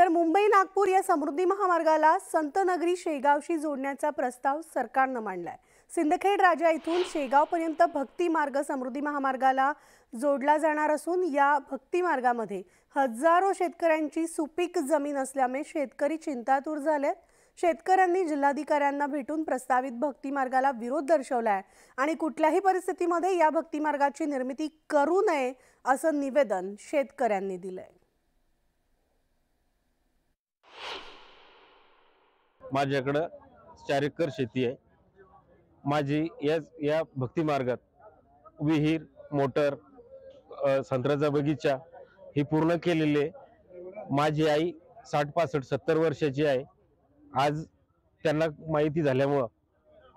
तर मुंबई नागपूर या समृद्धी महामार्गाला संतनगरी शेगावशी जोडण्याचा प्रस्ताव सरकारने मांडलाय। सिंदखेड राजा इथून शेगावपर्यंत भक्ती मार्ग समृद्धी महामार्गाला जोडला जाणार असून या भक्ती मार्गामध्ये हजारो शेतकऱ्यांची सुपीक जमीन असल्यामुळे शेतकरी चिंतातूर झालेत। शेतकऱ्यांनी जिल्हाधिकाऱ्यांना भेटून प्रस्तावित भक्ती मार्गाला विरोध दर्शवलाय आणि कुठल्याही परिस्थितीमध्ये या भक्ती मार्गाची निर्मिती करू नये असं निवेदन शेतकऱ्यांनी दिलंय। माझ्याकडे 4 एकर शेती आहे। माझी या भक्ती मार्गात विहीर, मोटर, संत्र्याचा बगीचा ही पूर्ण केलेली आहे। माझी आई 60-65-70 वर्षाची आहे। आज त्यांना माहिती झाल्यामुळे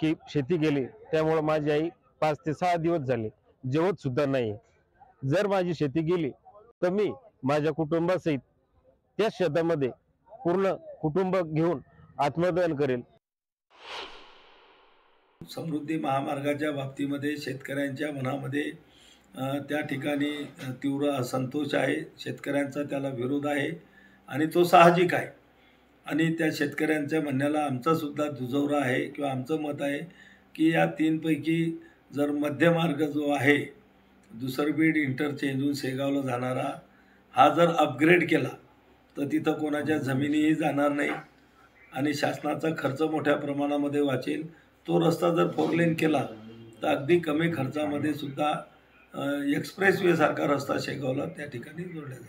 की शेती गेली, त्यामुळे माझी आई 5 ते 6 दिवस झाले जेवत सुद्धा नाही। जर माझी शेती गेली तर मी माझ्या कुटुंबासहित त्या शेतामध्ये पूर्ण कुटुंब घेऊन आत्मदहन करेल। समृद्धी महामार्गाच्या बाबतीमध्ये शेतकऱ्यांच्या मनामध्ये त्या ठिकाणी तीव्र असंतोष आहे। शेतकऱ्यांचा त्याला विरोध आहे आणि तो साहजिक आहे। आणि त्या शेतकऱ्यांच्या म्हणण्याला आमचा सुद्धा दुजोरा आहे किंवा आमचं मत आहे की या 3 पैकी जर मध्यमार्ग जो आहे दुसरबीड इंटरचेंजहून शेगावला जाणारा हा जर अपग्रेड केला तर तिथं कोणाच्या जमिनीही जाणार नाही आणि शासनाचा खर्च मोठ्या प्रमाणामध्ये वाचेल। तो रस्ता जर 4 लेन केला तर अगदी कमी खर्चामध्ये सुद्धा एक्सप्रेसवे सारखा रस्ता शेगावला त्या ठिकाणी जोडला जाईल।